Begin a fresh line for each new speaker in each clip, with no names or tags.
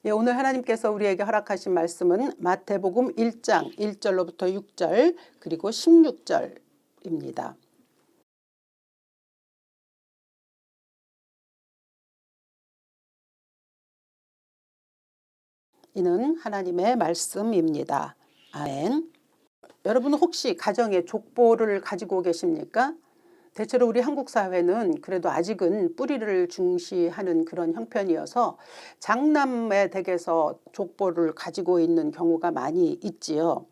예, 오늘 하나님께서 우리에게 허락하신 말씀은 마태복음 1장 1절로부터 6절 그리고 16절입니다. 이는 하나님의 말씀입니다. 아멘. 여러분 혹시 가정에 족보를 가지고 계십니까? 대체로 우리 한국 사회는 그래도 아직은 뿌리를 중시하는 그런 형편이어서 장남의 댁에서 족보를 가지고 있는 경우가 많이 있지요.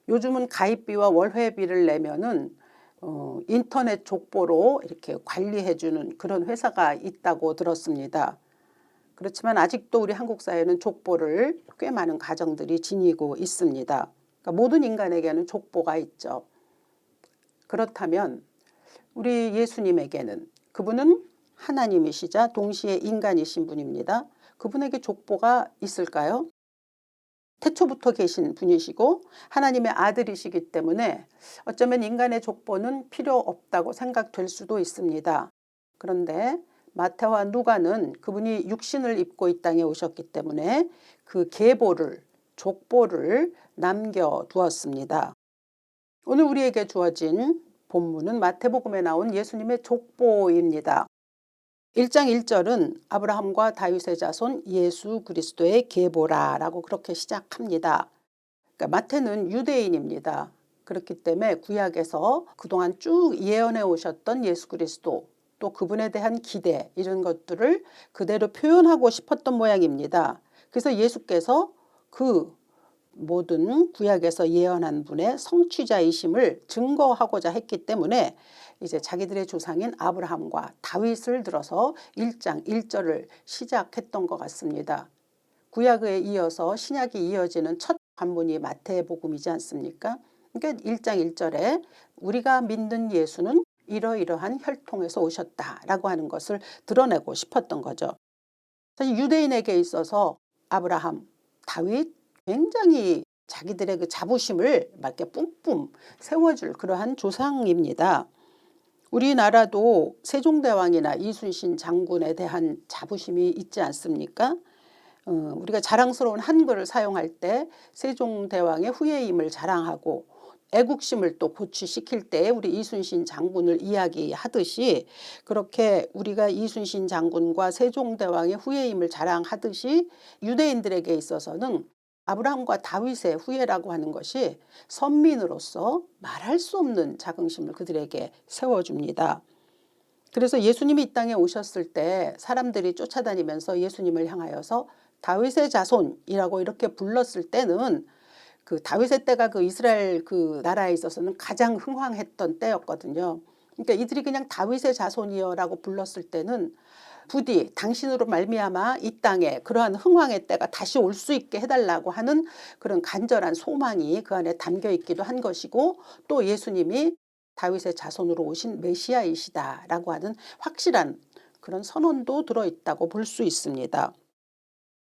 요즘은 가입비와 월회비를 내면은 인터넷 족보로 이렇게 관리해주는 그런 회사가 있다고 들었습니다. 그렇지만 아직도 우리 한국 사회는 족보를 꽤 많은 가정들이 지니고 있습니다. 그러니까 모든 인간에게는 족보가 있죠. 그렇다면 우리 예수님에게는 그분은 하나님이시자 동시에 인간이신 분입니다. 그분에게 족보가 있을까요? 태초부터 계신 분이시고 하나님의 아들이시기 때문에 어쩌면 인간의 족보는 필요 없다고 생각될 수도 있습니다. 그런데 마태와 누가는 그분이 육신을 입고 이 땅에 오셨기 때문에 그 계보를 족보를 남겨두었습니다. 오늘 우리에게 주어진 본문은 마태복음에 나온 예수님의 족보입니다. 1장 1절은 아브라함과 다윗의 자손 예수 그리스도의 계보라라고 그렇게 시작합니다. 그러니까 마태는 유대인입니다. 그렇기 때문에 구약에서 그동안 쭉 예언해 오셨던 예수 그리스도 또 그분에 대한 기대 이런 것들을 그대로 표현하고 싶었던 모양입니다. 그래서 예수께서 그 모든 구약에서 예언한 분의 성취자이심을 증거하고자 했기 때문에 이제 자기들의 조상인 아브라함과 다윗을 들어서 1장 1절을 시작했던 것 같습니다. 구약에 이어서 신약이 이어지는 첫 관문이 마태복음이지 않습니까? 그러니까 1장 1절에 우리가 믿는 예수는 이러이러한 혈통에서 오셨다라고 하는 것을 드러내고 싶었던 거죠. 사실 유대인에게 있어서 아브라함, 다윗 굉장히 자기들의 그 자부심을 막 이렇게 뿜뿜 세워줄 그러한 조상입니다. 우리나라도 세종대왕이나 이순신 장군에 대한 자부심이 있지 않습니까? 우리가 자랑스러운 한글을 사용할 때 세종대왕의 후예임을 자랑하고 애국심을 또 고취시킬 때 우리 이순신 장군을 이야기하듯이 그렇게 우리가 이순신 장군과 세종대왕의 후예임을 자랑하듯이 유대인들에게 있어서는 아브라함과 다윗의 후예라고 하는 것이 선민으로서 말할 수 없는 자긍심을 그들에게 세워줍니다. 그래서 예수님이 이 땅에 오셨을 때 사람들이 쫓아다니면서 예수님을 향하여서 다윗의 자손이라고 이렇게 불렀을 때는 그 다윗의 때가 그 이스라엘 그 나라에 있어서는 가장 흥왕했던 때였거든요. 그러니까 이들이 그냥 다윗의 자손이여라고 불렀을 때는 부디 당신으로 말미암아 이 땅에 그러한 흥왕의 때가 다시 올 수 있게 해달라고 하는 그런 간절한 소망이 그 안에 담겨 있기도 한 것이고 또 예수님이 다윗의 자손으로 오신 메시아이시다라고 하는 확실한 그런 선언도 들어있다고 볼 수 있습니다.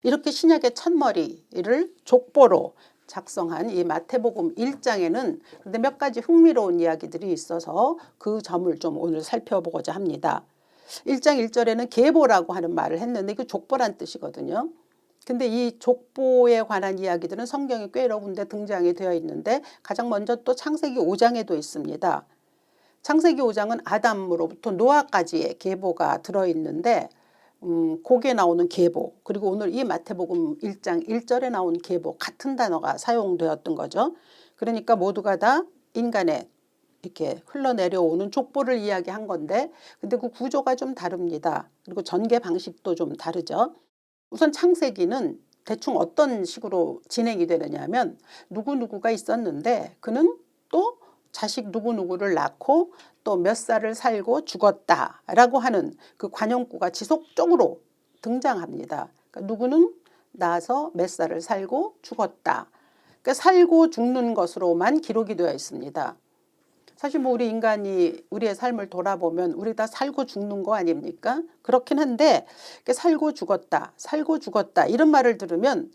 이렇게 신약의 첫머리를 족보로 작성한 이 마태복음 1장에는 그런데 몇 가지 흥미로운 이야기들이 있어서 그 점을 좀 오늘 살펴보고자 합니다. 1장 1절에는 계보라고 하는 말을 했는데 그 족보란 뜻이거든요. 근데 이 족보에 관한 이야기들은 성경에 꽤 여러 군데 등장이 되어 있는데 가장 먼저 또 창세기 5장에도 있습니다. 창세기 5장은 아담으로부터 노아까지의 계보가 들어있는데 곡에 나오는 계보 그리고 오늘 이 마태복음 1장 1절에 나온 계보 같은 단어가 사용되었던 거죠. 그러니까 모두가 다 인간의 이렇게 흘러내려오는 족보를 이야기한 건데 근데 그 구조가 좀 다릅니다. 그리고 전개 방식도 좀 다르죠. 우선 창세기는 대충 어떤 식으로 진행이 되느냐 하면 누구누구가 있었는데 그는 또 자식 누구누구를 낳고 또 몇 살을 살고 죽었다라고 하는 그 관용구가 지속적으로 등장합니다. 그러니까 누구는 낳아서 몇 살을 살고 죽었다. 그러니까 살고 죽는 것으로만 기록이 되어 있습니다. 사실 뭐 우리 인간이 우리의 삶을 돌아보면 우리 다 살고 죽는 거 아닙니까? 그렇긴 한데 살고 죽었다 이런 말을 들으면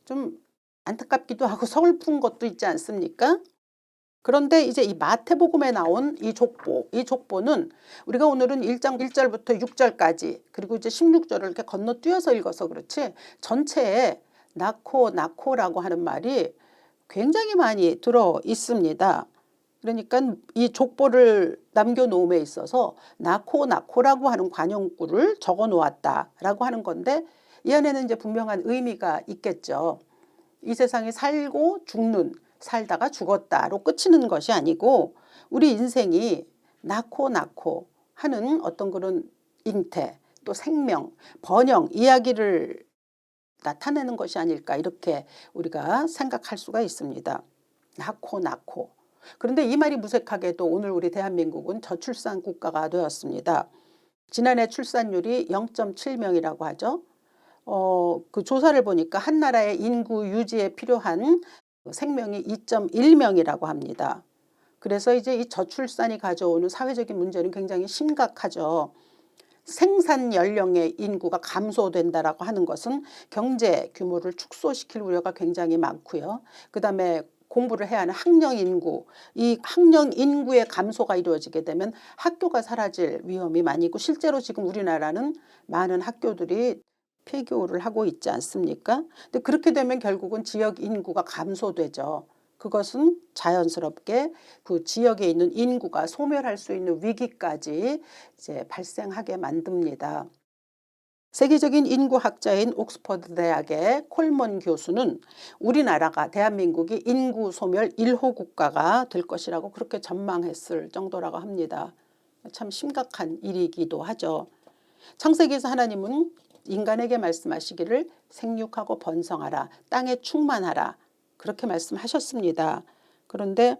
좀 안타깝기도 하고 서글픈 것도 있지 않습니까? 그런데 이제 이 마태복음에 나온 이 족보는 우리가 오늘은 1장 1절부터 6절까지 그리고 이제 16절을 이렇게 건너뛰어서 읽어서 그렇지 전체에 나코라고 하는 말이 굉장히 많이 들어 있습니다. 그러니까 이 족보를 남겨놓음에 있어서 나코라고 하는 관용구를 적어 놓았다라고 하는 건데 이 안에는 이제 분명한 의미가 있겠죠. 이 세상에 살고 죽는, 살다가 죽었다로 끝이는 것이 아니고 우리 인생이 낳고 하는 어떤 그런 잉태 또 생명, 번영 이야기를 나타내는 것이 아닐까 이렇게 우리가 생각할 수가 있습니다. 낳고 그런데 이 말이 무색하게도 오늘 우리 대한민국은 저출산 국가가 되었습니다. 지난해 출산율이 0.7명이라고 하죠. 그 조사를 보니까 한 나라의 인구 유지에 필요한 생명이 2.1명이라고 합니다. 그래서 이제 이 저출산이 가져오는 사회적인 문제는 굉장히 심각하죠. 생산 연령의 인구가 감소된다라고 하는 것은 경제 규모를 축소시킬 우려가 굉장히 많고요. 그다음에 공부를 해야 하는 학령 인구, 이 학령 인구의 감소가 이루어지게 되면 학교가 사라질 위험이 많이 있고 실제로 지금 우리나라는 많은 학교들이 폐교를 하고 있지 않습니까? 근데 그렇게 되면 결국은 지역 인구가 감소되죠. 그것은 자연스럽게 그 지역에 있는 인구가 소멸할 수 있는 위기까지 이제 발생하게 만듭니다. 세계적인 인구학자인 옥스퍼드 대학의 콜먼 교수는 우리나라가 대한민국이 인구 소멸 1호 국가가 될 것이라고 그렇게 전망했을 정도라고 합니다. 참 심각한 일이기도 하죠. 창세기에서 하나님은 인간에게 말씀하시기를 생육하고 번성하라, 땅에 충만하라 그렇게 말씀하셨습니다. 그런데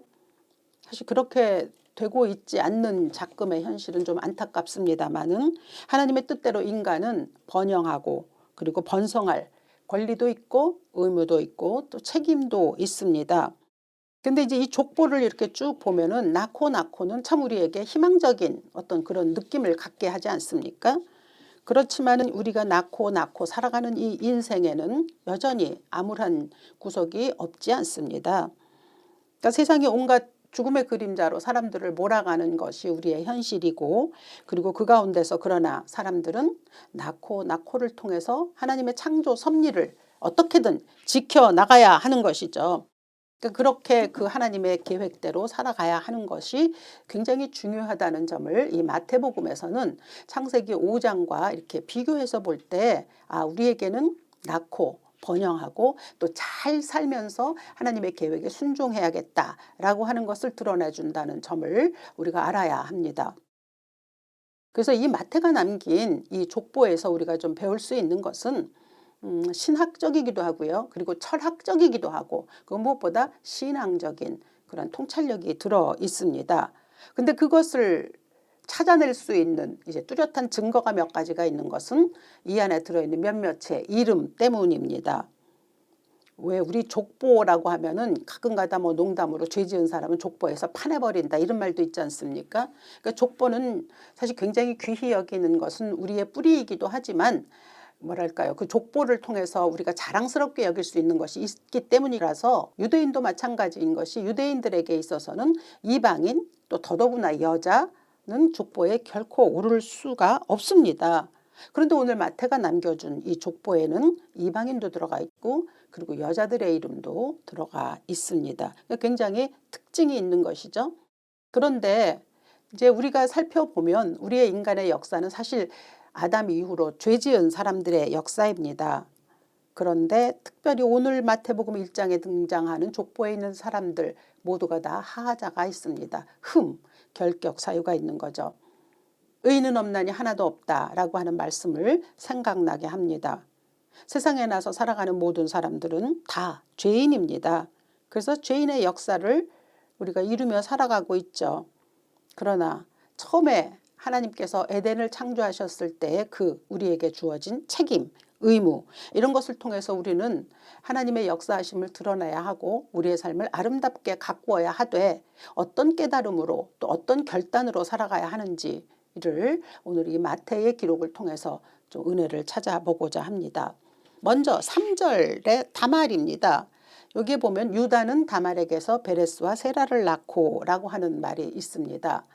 사실 그렇게 되고 있지 않는 작금의 현실은 좀 안타깝습니다마는 하나님의 뜻대로 인간은 번영하고 그리고 번성할 권리도 있고 의무도 있고 또 책임도 있습니다. 근데 이제 이 족보를 이렇게 쭉 보면은 낳고는 참 우리에게 희망적인 어떤 그런 느낌을 갖게 하지 않습니까? 그렇지만은 우리가 낳고 살아가는 이 인생에는 여전히 암울한 구석이 없지 않습니다. 그러니까 세상에 온갖 죽음의 그림자로 사람들을 몰아가는 것이 우리의 현실이고 그리고 그 가운데서 그러나 사람들은 낳고를 통해서 하나님의 창조 섭리를 어떻게든 지켜나가야 하는 것이죠. 그러니까 그렇게 그 하나님의 계획대로 살아가야 하는 것이 굉장히 중요하다는 점을 이 마태복음에서는 창세기 5장과 이렇게 비교해서 볼 때 우리에게는 낳고 번영하고 또 잘 살면서 하나님의 계획에 순종해야겠다라고 하는 것을 드러내준다는 점을 우리가 알아야 합니다. 그래서 이 마태가 남긴 이 족보에서 우리가 좀 배울 수 있는 것은 신학적이기도 하고요. 그리고 철학적이기도 하고 그 무엇보다 신앙적인 그런 통찰력이 들어 있습니다. 근데 그것을 찾아낼 수 있는 이제 뚜렷한 증거가 몇 가지가 있는 것은 이 안에 들어있는 몇몇의 이름 때문입니다. 왜 우리 족보라고 하면은 가끔가다 뭐 농담으로 죄 지은 사람은 족보에서 파내버린다 이런 말도 있지 않습니까? 그러니까 족보는 사실 굉장히 귀히 여기는 것은 우리의 뿌리이기도 하지만 뭐랄까요? 그 족보를 통해서 우리가 자랑스럽게 여길 수 있는 것이 있기 때문이라서 유대인도 마찬가지인 것이 유대인들에게 있어서는 이방인 또 더더구나 여자는 족보에 결코 오를 수가 없습니다. 그런데 오늘 마태가 남겨준 이 족보에는 이방인도 들어가 있고 그리고 여자들의 이름도 들어가 있습니다. 굉장히 특징이 있는 것이죠. 그런데 이제 우리가 살펴보면 우리의 인간의 역사는 사실 아담 이후로 죄 지은 사람들의 역사입니다. 그런데 특별히 오늘 마태복음 1장에 등장하는 족보에 있는 사람들 모두가 다 하자가 있습니다. 결격 사유가 있는 거죠. 의인은 없나니 하나도 없다라고 하는 말씀을 생각나게 합니다. 세상에 나서 살아가는 모든 사람들은 다 죄인입니다. 그래서 죄인의 역사를 우리가 이루며 살아가고 있죠. 그러나 처음에 하나님께서 에덴을 창조하셨을 때 그 우리에게 주어진 책임, 의무 이런 것을 통해서 우리는 하나님의 역사하심을 드러내야 하고 우리의 삶을 아름답게 가꾸어야 하되 어떤 깨달음으로 또 어떤 결단으로 살아가야 하는지를 오늘 이 마태의 기록을 통해서 좀 은혜를 찾아보고자 합니다. 먼저 3절의 다말입니다. 여기에 보면 유다는 다말에게서 베레스와 세라를 낳고라고 하는 말이 있습니다.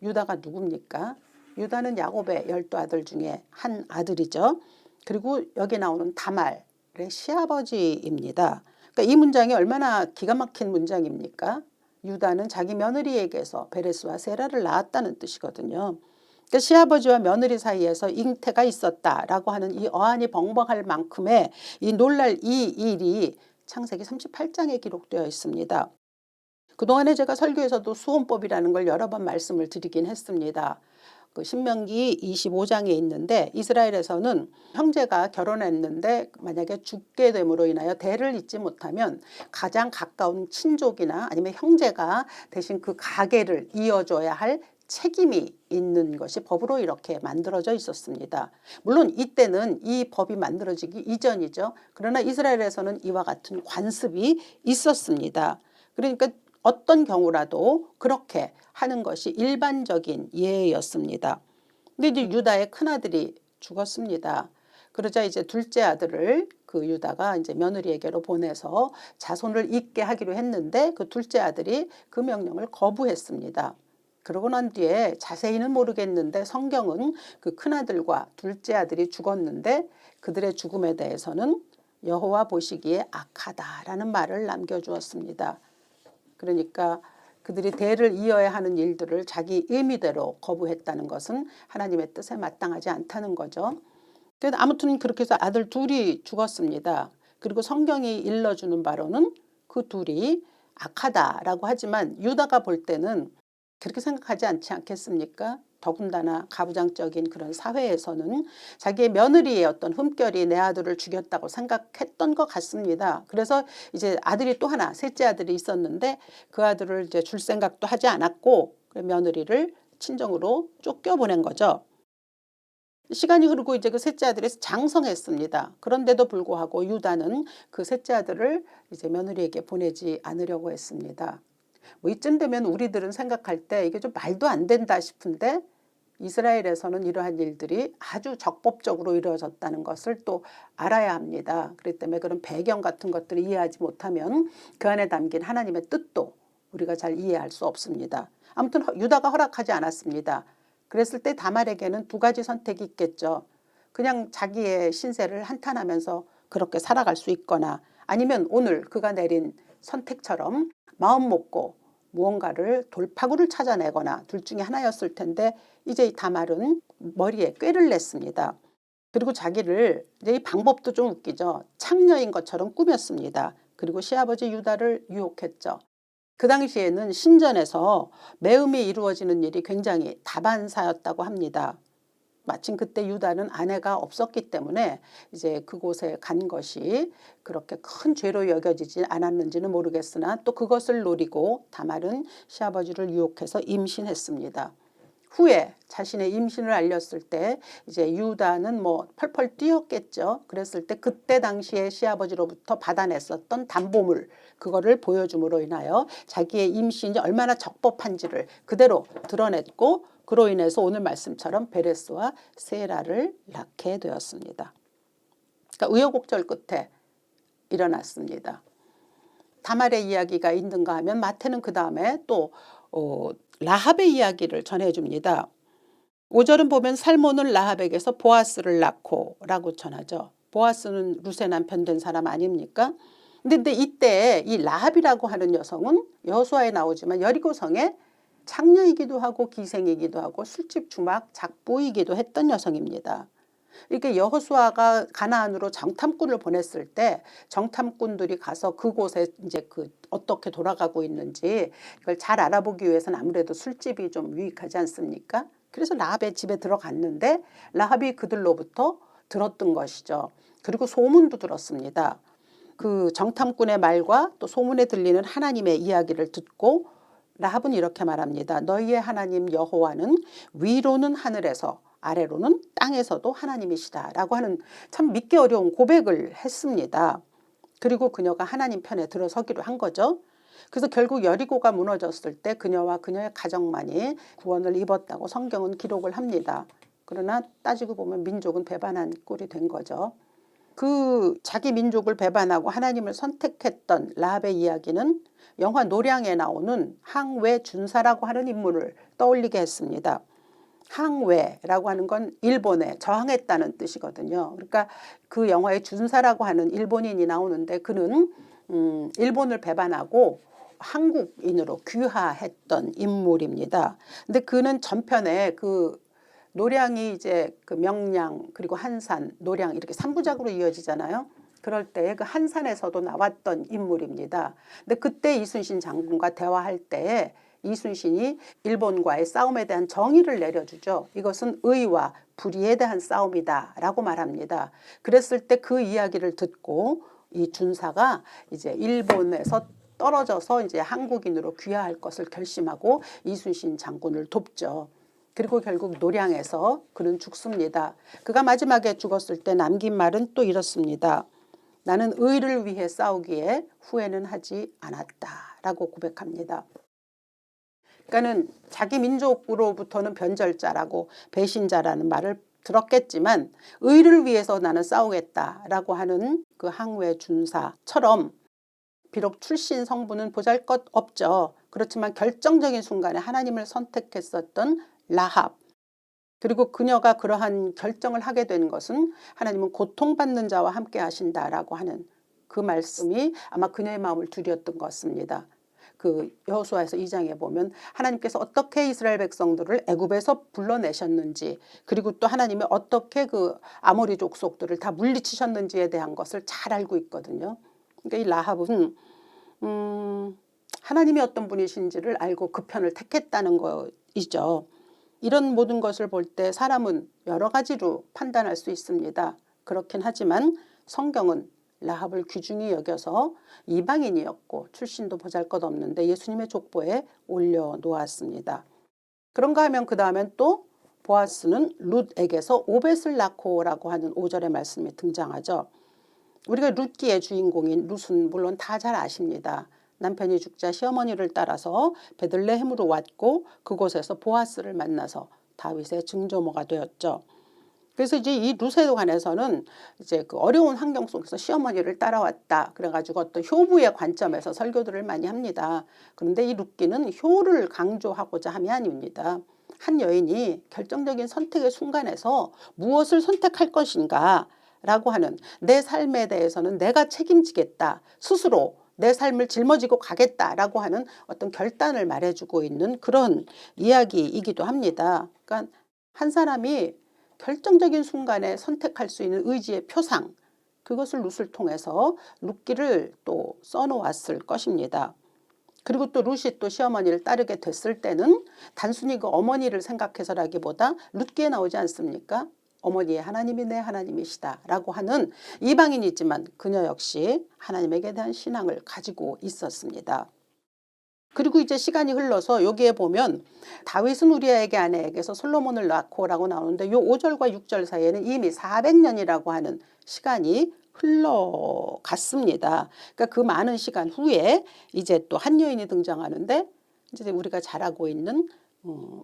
유다가 누굽니까? 유다는 야곱의 12아들 중에 한 아들이죠. 그리고 여기 나오는 다말의 시아버지입니다. 그러니까 이 문장이 얼마나 기가 막힌 문장입니까? 유다는 자기 며느리에게서 베레스와 세라를 낳았다는 뜻이거든요. 그러니까 시아버지와 며느리 사이에서 잉태가 있었다라고 하는 이 어안이 벙벙할 만큼의 이 놀랄 이 일이 창세기 38장에 기록되어 있습니다. 그동안에 제가 설교에서도 수혼법이라는 걸 여러 번 말씀을 드리긴 했습니다. 그 신명기 25장에 있는데 이스라엘에서는 형제가 결혼했는데 만약에 죽게 됨으로 인하여 대를 잇지 못하면 가장 가까운 친족이나 아니면 형제가 대신 그 가계를 이어줘야 할 책임이 있는 것이 법으로 이렇게 만들어져 있었습니다. 물론 이때는 이 법이 만들어지기 이전이죠. 그러나 이스라엘에서는 이와 같은 관습이 있었습니다. 그러니까 어떤 경우라도 그렇게 하는 것이 일반적인 예였습니다. 근데 이제 유다의 큰아들이 죽었습니다. 그러자 이제 둘째 아들을 그 유다가 이제 며느리에게로 보내서 자손을 잇게 하기로 했는데 그 둘째 아들이 그 명령을 거부했습니다. 그러고 난 뒤에 자세히는 모르겠는데 성경은 그 큰아들과 둘째 아들이 죽었는데 그들의 죽음에 대해서는 여호와 보시기에 악하다라는 말을 남겨주었습니다. 그러니까 그들이 대를 이어야 하는 일들을 자기 의미대로 거부했다는 것은 하나님의 뜻에 마땅하지 않다는 거죠. 그래서 아무튼 그렇게 해서 아들 둘이 죽었습니다. 그리고 성경이 일러주는 바로는 그 둘이 악하다라고 하지만 유다가 볼 때는 그렇게 생각하지 않지 않겠습니까? 더군다나 가부장적인 그런 사회에서는 자기의 며느리의 어떤 흠결이 내 아들을 죽였다고 생각했던 것 같습니다. 그래서 이제 아들이 또 하나 셋째 아들이 있었는데 그 아들을 이제 줄 생각도 하지 않았고 며느리를 친정으로 쫓겨보낸 거죠. 시간이 흐르고 이제 그 셋째 아들이 장성했습니다. 그런데도 불구하고 유다는 그 셋째 아들을 이제 며느리에게 보내지 않으려고 했습니다. 뭐 이쯤 되면 우리들은 생각할 때 이게 좀 말도 안 된다 싶은데 이스라엘에서는 이러한 일들이 아주 적법적으로 이루어졌다는 것을 또 알아야 합니다. 그렇기 때문에 그런 배경 같은 것들을 이해하지 못하면 그 안에 담긴 하나님의 뜻도 우리가 잘 이해할 수 없습니다. 아무튼 유다가 허락하지 않았습니다. 그랬을 때 다말에게는 두 가지 선택이 있겠죠. 그냥 자기의 신세를 한탄하면서 그렇게 살아갈 수 있거나 아니면 오늘 그가 내린 선택처럼 마음 먹고 무언가를 돌파구를 찾아내거나 둘 중에 하나였을 텐데 이제 다말은 머리에 꾀를 냈습니다. 그리고 자기를 이제 이 방법도 좀 웃기죠. 창녀인 것처럼 꾸몄습니다. 그리고 시아버지 유다를 유혹했죠. 그 당시에는 신전에서 매음이 이루어지는 일이 굉장히 다반사였다고 합니다. 마침 그때 유다는 아내가 없었기 때문에 이제 그곳에 간 것이 그렇게 큰 죄로 여겨지지 않았는지는 모르겠으나 또 그것을 노리고 다말은 시아버지를 유혹해서 임신했습니다. 후에 자신의 임신을 알렸을 때 이제 유다는 뭐 펄펄 뛰었겠죠. 그랬을 때 그때 당시에 시아버지로부터 받아냈었던 담보물 그거를 보여줌으로 인하여 자기의 임신이 얼마나 적법한지를 그대로 드러냈고 그로 인해서 오늘 말씀처럼 베레스와 세라를 낳게 되었습니다. 그러니까 우여곡절 끝에 일어났습니다. 다말의 이야기가 있는가 하면 마태는 그 다음에 또 라합의 이야기를 전해줍니다. 5절은 보면 살몬은 라합에게서 보아스를 낳고 라고 전하죠. 보아스는 루세 남편 된 사람 아닙니까? 근데 이때 이 라합이라고 하는 여성은 여호수아에 나오지만 여리고성의 창녀이기도 하고 기생이기도 하고 술집 주막 작보이기도 했던 여성입니다. 이렇게 여호수아가 가나안으로 정탐꾼을 보냈을 때 정탐꾼들이 가서 그곳에 이제 어떻게 돌아가고 있는지 이걸 잘 알아보기 위해서는 아무래도 술집이 좀 유익하지 않습니까? 그래서 라합의 집에 들어갔는데 라합이 그들로부터 들었던 것이죠. 그리고 소문도 들었습니다. 그 정탐꾼의 말과 또 소문에 들리는 하나님의 이야기를 듣고 라합은 이렇게 말합니다. 너희의 하나님 여호와는 위로는 하늘에서 아래로는 땅에서도 하나님이시다 라고 하는 참 믿기 어려운 고백을 했습니다. 그리고 그녀가 하나님 편에 들어서기로 한 거죠. 그래서 결국 여리고가 무너졌을 때 그녀와 그녀의 가정만이 구원을 입었다고 성경은 기록을 합니다. 그러나 따지고 보면 민족은 배반한 꼴이 된 거죠. 그 자기 민족을 배반하고 하나님을 선택했던 라합의 이야기는 영화 노량에 나오는 항외 준사라고 하는 인물을 떠올리게 했습니다. 항외라고 하는 건 일본에 저항했다는 뜻이거든요. 그러니까 그 영화에 준사라고 하는 일본인이 나오는데 그는 일본을 배반하고 한국인으로 귀화했던 인물입니다. 근데 그는 전편에 그 노량이 이제 그 명량 그리고 한산, 노량 이렇게 3부작으로 이어지잖아요. 그럴 때 그 한산에서도 나왔던 인물입니다. 근데 그때 이순신 장군과 대화할 때에 이순신이 일본과의 싸움에 대한 정의를 내려주죠. 이것은 의와 불의에 대한 싸움이다라고 말합니다. 그랬을 때 그 이야기를 듣고 이 준사가 이제 일본에서 떨어져서 이제 한국인으로 귀화할 것을 결심하고 이순신 장군을 돕죠. 그리고 결국 노량에서 그는 죽습니다. 그가 마지막에 죽었을 때 남긴 말은 또 이렇습니다. 나는 의를 위해 싸우기에 후회는 하지 않았다라고 고백합니다. 그러니까는 자기 민족으로부터는 변절자라고 배신자라는 말을 들었겠지만 의를 위해서 나는 싸우겠다라고 하는 그 항외 준사처럼 비록 출신 성분은 보잘것없죠. 그렇지만 결정적인 순간에 하나님을 선택했었던 라합, 그리고 그녀가 그러한 결정을 하게 된 것은 하나님은 고통받는 자와 함께 하신다라고 하는 그 말씀이 아마 그녀의 마음을 두렸던 것 같습니다. 그 여호수아에서 2장에 보면 하나님께서 어떻게 이스라엘 백성들을 애굽에서 불러내셨는지, 그리고 또 하나님이 어떻게 그 아모리 족속들을 다 물리치셨는지에 대한 것을 잘 알고 있거든요. 그러니까 이 라합은 하나님이 어떤 분이신지를 알고 그 편을 택했다는 것이죠. 이런 모든 것을 볼 때 사람은 여러 가지로 판단할 수 있습니다. 그렇긴 하지만 성경은 라합을 귀중히 여겨서 이방인이었고 출신도 보잘것없는데 예수님의 족보에 올려놓았습니다. 그런가 하면 그 다음엔 또 보아스는 룻에게서 오벳을 낳고라고 하는 5절의 말씀이 등장하죠. 우리가 룻기의 주인공인 룻은 물론 다 잘 아십니다. 남편이 죽자 시어머니를 따라서 베들레헴으로 왔고 그곳에서 보아스를 만나서 다윗의 증조모가 되었죠. 그래서 이제 이 룻에 관해서는 이제 그 어려운 환경 속에서 시어머니를 따라왔다. 그래가지고 어떤 효부의 관점에서 설교들을 많이 합니다. 그런데 이 룻기는 효를 강조하고자 함이 아닙니다. 한 여인이 결정적인 선택의 순간에서 무엇을 선택할 것인가 라고 하는 내 삶에 대해서는 내가 책임지겠다. 스스로 내 삶을 짊어지고 가겠다라고 하는 어떤 결단을 말해주고 있는 그런 이야기이기도 합니다. 그러니까 한 사람이 결정적인 순간에 선택할 수 있는 의지의 표상, 그것을 룻을 통해서 룻기를 또 써놓았을 것입니다. 그리고 또 룻이 또 시어머니를 따르게 됐을 때는 단순히 그 어머니를 생각해서라기보다 룻기에 나오지 않습니까? 어머니의 하나님이 내 하나님이시다 라고 하는 이방인이지만 그녀 역시 하나님에게 대한 신앙을 가지고 있었습니다. 그리고 이제 시간이 흘러서 여기에 보면 다윗은 우리아에게 아내에게서 솔로몬을 낳고라고 나오는데 이 5절과 6절 사이에는 이미 400년이라고 하는 시간이 흘러갔습니다. 그러니까 그 많은 시간 후에 이제 또 한 여인이 등장하는데 이제 우리가 잘 알고 있는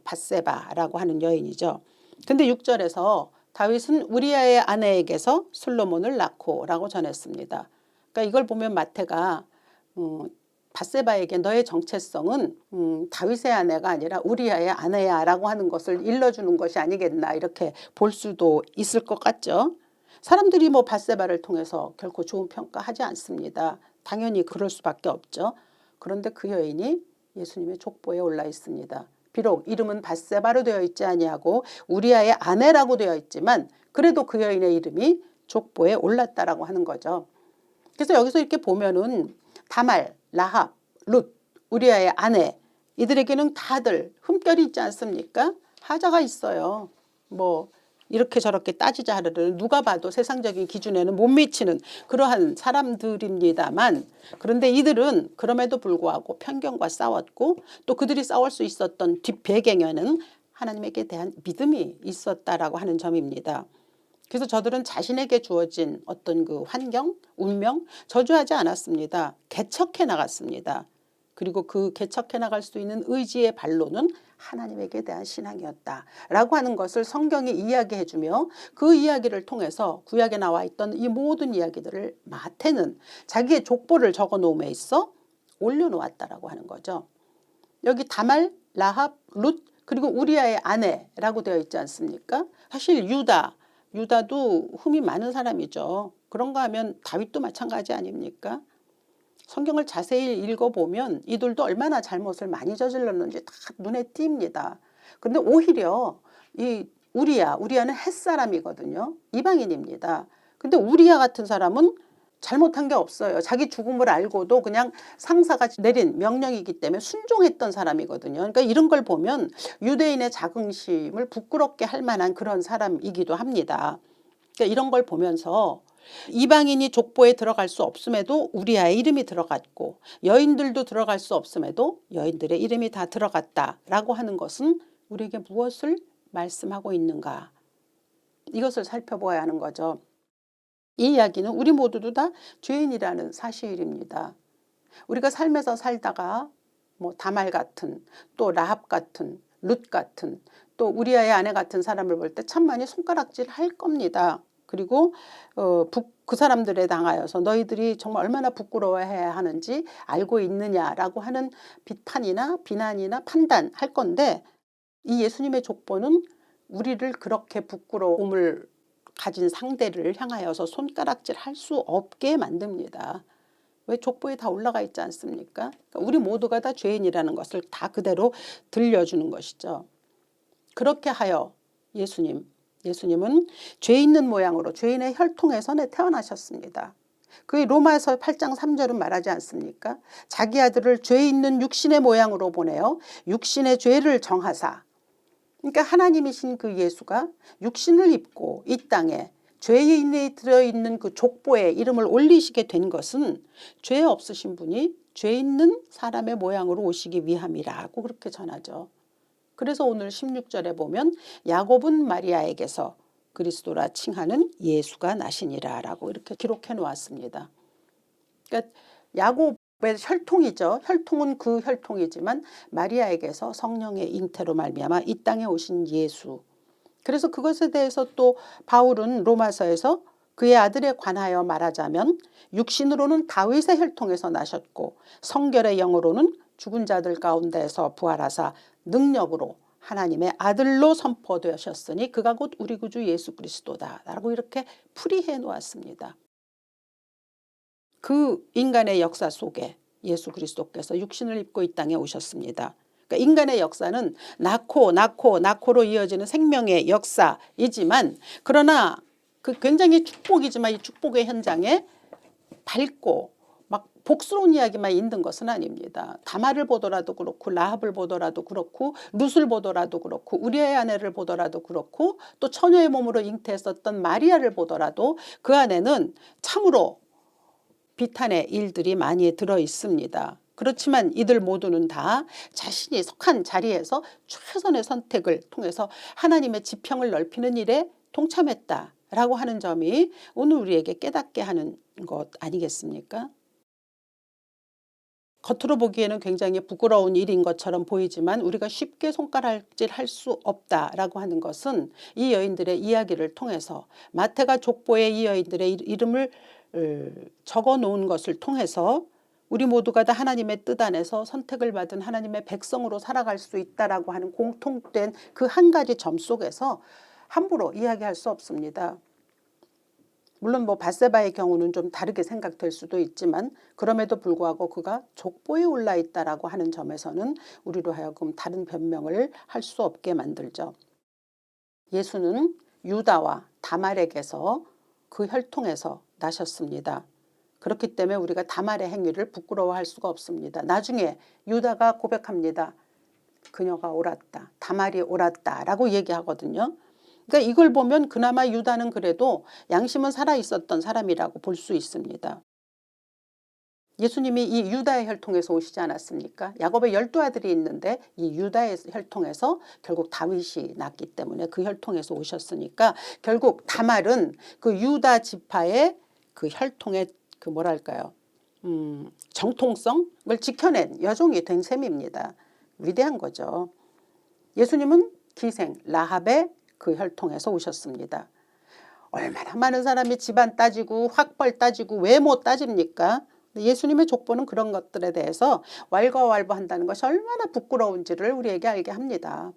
밧세바라고 하는 여인이죠. 근데 6절에서 다윗은 우리아의 아내에게서 솔로몬을 낳고라고 전했습니다. 그러니까 이걸 보면 마태가 밧세바에게 너의 정체성은 다윗의 아내가 아니라 우리아의 아내야 라고 하는 것을 일러주는 것이 아니겠나 이렇게 볼 수도 있을 것 같죠. 사람들이 뭐 밧세바를 통해서 결코 좋은 평가하지 않습니다. 당연히 그럴 수밖에 없죠. 그런데 그 여인이 예수님의 족보에 올라 있습니다. 비록 이름은 밧세바로 되어 있지 아니하고 우리아의 아내라고 되어 있지만 그래도 그 여인의 이름이 족보에 올랐다라고 하는 거죠. 그래서 여기서 이렇게 보면은 다말, 라합, 룻, 우리아의 아내 이들에게는 다들 흠결이 있지 않습니까? 하자가 있어요. 뭐 이렇게 저렇게 따지자 하려는 누가 봐도 세상적인 기준에는 못 미치는 그러한 사람들입니다만 그런데 이들은 그럼에도 불구하고 편견과 싸웠고 또 그들이 싸울 수 있었던 뒷배경에는 하나님에게 대한 믿음이 있었다라고 하는 점입니다. 그래서 저들은 자신에게 주어진 어떤 그 환경, 운명 저주하지 않았습니다. 개척해 나갔습니다. 그리고 그 개척해 나갈 수 있는 의지의 발로는 하나님에게 대한 신앙이었다라고 하는 것을 성경이 이야기해 주며 그 이야기를 통해서 구약에 나와 있던 이 모든 이야기들을 마태는 자기의 족보를 적어 놓음에 있어 올려놓았다라고 하는 거죠. 여기 다말, 라합, 룻 그리고 우리아의 아내라고 되어 있지 않습니까? 사실 유다도 흠이 많은 사람이죠. 그런가 하면 다윗도 마찬가지 아닙니까? 성경을 자세히 읽어보면 이들도 얼마나 잘못을 많이 저질렀는지 다 눈에 띕니다. 근데 오히려 이 우리아는 햇사람이거든요. 이방인입니다. 근데 우리아 같은 사람은 잘못한 게 없어요. 자기 죽음을 알고도 그냥 상사가 내린 명령이기 때문에 순종했던 사람이거든요. 그러니까 이런 걸 보면 유대인의 자긍심을 부끄럽게 할 만한 그런 사람이기도 합니다. 그러니까 이런 걸 보면서 이방인이 족보에 들어갈 수 없음에도 우리아의 이름이 들어갔고 여인들도 들어갈 수 없음에도 여인들의 이름이 다 들어갔다라고 하는 것은 우리에게 무엇을 말씀하고 있는가? 이것을 살펴보아야 하는 거죠. 이 이야기는 우리 모두도 다 죄인이라는 사실입니다. 우리가 삶에서 살다가 뭐 다말 같은 또 라합 같은 룻 같은 또 우리아의 아내 같은 사람을 볼 때 참 많이 손가락질 할 겁니다. 그리고 그 사람들에 당하여서 너희들이 정말 얼마나 부끄러워해야 하는지 알고 있느냐라고 하는 비판이나 비난이나 판단할 건데 이 예수님의 족보는 우리를 그렇게 부끄러움을 가진 상대를 향하여서 손가락질 할 수 없게 만듭니다. 왜 족보에 다 올라가 있지 않습니까? 그러니까 우리 모두가 다 죄인이라는 것을 다 그대로 들려주는 것이죠. 그렇게 하여 예수님은 죄 있는 모양으로 죄인의 혈통에서 태어나셨습니다. 그 로마서 8장 3절은 말하지 않습니까? 자기 아들을 죄 있는 육신의 모양으로 보내어 육신의 죄를 정하사. 그러니까 하나님이신 그 예수가 육신을 입고 이 땅에 죄인에 들어있는 그 족보에 이름을 올리시게 된 것은 죄 없으신 분이 죄 있는 사람의 모양으로 오시기 위함이라고 그렇게 전하죠. 그래서 오늘 16절에 보면 야곱은 마리아에게서 그리스도라 칭하는 예수가 나시니라 라고 이렇게 기록해 놓았습니다. 그러니까 야곱의 혈통이죠. 혈통은 그 혈통이지만 마리아에게서 성령의 잉태로 말미암아 이 땅에 오신 예수. 그래서 그것에 대해서 또 바울은 로마서에서 그의 아들에 관하여 말하자면 육신으로는 다윗의 혈통에서 나셨고 성결의 영으로는 죽은 자들 가운데서 부활하사 능력으로 하나님의 아들로 선포되셨으니 그가 곧 우리 구주 예수 그리스도다 라고 이렇게 풀이해 놓았습니다. 그 인간의 역사 속에 예수 그리스도께서 육신을 입고 이 땅에 오셨습니다. 그러니까 인간의 역사는 낳고로 이어지는 생명의 역사이지만 그러나 그 굉장히 축복이지만 이 축복의 현장에 밝고 막 복스러운 이야기만 있는 것은 아닙니다. 다말을 보더라도 그렇고 라합을 보더라도 그렇고 룻을 보더라도 그렇고 우리아의 아내를 보더라도 그렇고 또 처녀의 몸으로 잉태했었던 마리아를 보더라도 그 안에는 참으로 비탄의 일들이 많이 들어 있습니다. 그렇지만 이들 모두는 다 자신이 속한 자리에서 최선의 선택을 통해서 하나님의 지평을 넓히는 일에 동참했다라고 하는 점이 오늘 우리에게 깨닫게 하는 것 아니겠습니까? 겉으로 보기에는 굉장히 부끄러운 일인 것처럼 보이지만 우리가 쉽게 손가락질할 수 없다라고 하는 것은 이 여인들의 이야기를 통해서 마태가 족보에 이 여인들의 이름을 적어 놓은 것을 통해서 우리 모두가 다 하나님의 뜻 안에서 선택을 받은 하나님의 백성으로 살아갈 수 있다라고 하는 공통된 그 한 가지 점 속에서 함부로 이야기할 수 없습니다. 물론 뭐 밧세바의 경우는 좀 다르게 생각될 수도 있지만 그럼에도 불구하고 그가 족보에 올라 있다라고 하는 점에서는 우리로 하여금 다른 변명을 할 수 없게 만들죠. 예수는 유다와 다말에게서 그 혈통에서 나셨습니다. 그렇기 때문에 우리가 다말의 행위를 부끄러워할 수가 없습니다. 나중에 유다가 고백합니다. 그녀가 옳았다. 다말이 옳았다라고 얘기하거든요. 그러니까 이걸 보면 그나마 유다는 그래도 양심은 살아있었던 사람이라고 볼 수 있습니다. 예수님이 이 유다의 혈통에서 오시지 않았습니까? 야곱의 12아들이 있는데 이 유다의 혈통에서 결국 다윗이 났기 때문에 그 혈통에서 오셨으니까 결국 다말은 그 유다 지파의 그 혈통의 그 뭐랄까요? 정통성을 지켜낸 여종이 된 셈입니다. 위대한 거죠. 예수님은 기생 라합의 그 혈통에서 오셨습니다. 얼마나 많은 사람이 집안 따지고 학벌 따지고 외모 따집니까? 예수님의 족보는 그런 것들에 대해서 왈가왈부한다는 것이 얼마나 부끄러운지를 우리에게 알게 합니다.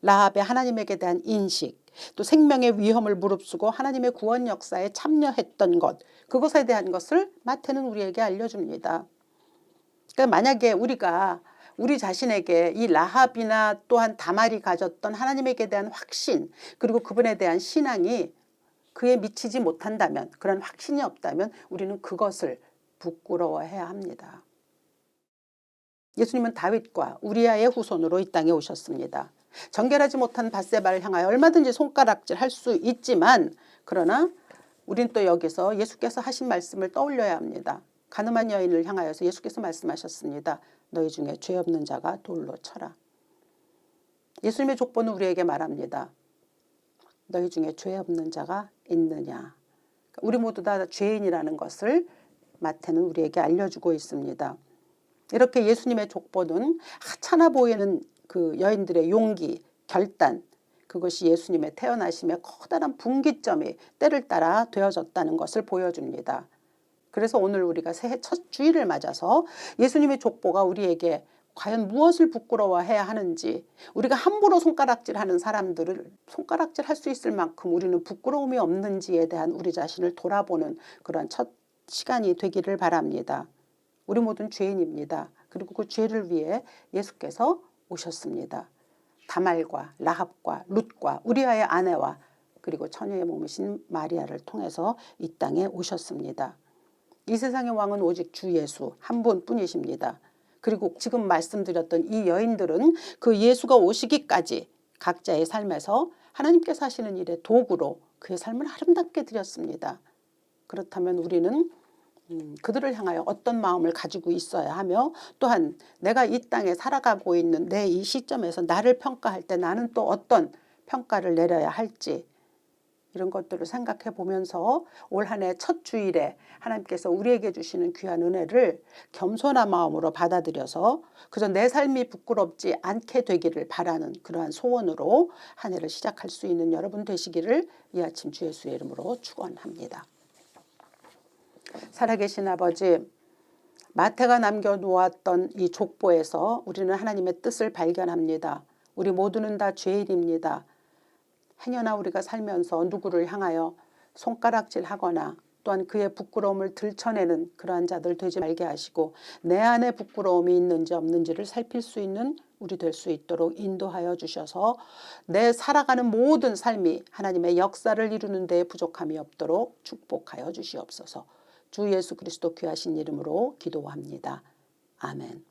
라합의 하나님에게 대한 인식, 또 생명의 위험을 무릅쓰고 하나님의 구원 역사에 참여했던 것, 그것에 대한 것을 마태는 우리에게 알려줍니다. 그러니까 만약에 우리가 우리 자신에게 이 라합이나 또한 다말이 가졌던 하나님에게 대한 확신, 그리고 그분에 대한 신앙이 그에 미치지 못한다면, 그런 확신이 없다면 우리는 그것을 부끄러워해야 합니다. 예수님은 다윗과 우리아의 후손으로 이 땅에 오셨습니다. 정결하지 못한 밧세바를 향하여 얼마든지 손가락질 할 수 있지만, 그러나 우린 또 여기서 예수께서 하신 말씀을 떠올려야 합니다. 가늠한 여인을 향하여서 예수께서 말씀하셨습니다. 너희 중에 죄 없는 자가 돌로 쳐라. 예수님의 족보는 우리에게 말합니다. 너희 중에 죄 없는 자가 있느냐. 우리 모두 다 죄인이라는 것을 마태는 우리에게 알려주고 있습니다. 이렇게 예수님의 족보는 하찮아 보이는 그 여인들의 용기, 결단, 그것이 예수님의 태어나심의 커다란 분기점이 때를 따라 되어졌다는 것을 보여줍니다. 그래서 오늘 우리가 새해 첫 주일을 맞아서 예수님의 족보가 우리에게 과연 무엇을 부끄러워해야 하는지, 우리가 함부로 손가락질하는 사람들을 손가락질할 수 있을 만큼 우리는 부끄러움이 없는지에 대한 우리 자신을 돌아보는 그런 첫 시간이 되기를 바랍니다. 우리 모두는 죄인입니다. 그리고 그 죄를 위해 예수께서 오셨습니다. 다말과 라합과 룻과 우리아의 아내와 그리고 처녀의 몸이신 마리아를 통해서 이 땅에 오셨습니다. 이 세상의 왕은 오직 주 예수 한 분뿐이십니다. 그리고 지금 말씀드렸던 이 여인들은 그 예수가 오시기까지 각자의 삶에서 하나님께서 하시는 일의 도구로 그의 삶을 아름답게 드렸습니다. 그렇다면 우리는 그들을 향하여 어떤 마음을 가지고 있어야 하며, 또한 내가 이 땅에 살아가고 있는 내 이 시점에서 나를 평가할 때 나는 또 어떤 평가를 내려야 할지, 이런 것들을 생각해 보면서 올 한 해 첫 주일에 하나님께서 우리에게 주시는 귀한 은혜를 겸손한 마음으로 받아들여서 그저 내 삶이 부끄럽지 않게 되기를 바라는 그러한 소원으로 한 해를 시작할 수 있는 여러분 되시기를 이 아침 주 예수의 이름으로 축원합니다. 살아계신 아버지, 마태가 남겨놓았던 이 족보에서 우리는 하나님의 뜻을 발견합니다. 우리 모두는 다 죄인입니다. 행여나 우리가 살면서 누구를 향하여 손가락질하거나 또한 그의 부끄러움을 들춰내는 그러한 자들 되지 말게 하시고, 내 안에 부끄러움이 있는지 없는지를 살필 수 있는 우리 될 수 있도록 인도하여 주셔서 내 살아가는 모든 삶이 하나님의 역사를 이루는 데에 부족함이 없도록 축복하여 주시옵소서. 주 예수 그리스도 귀하신 이름으로 기도합니다. 아멘.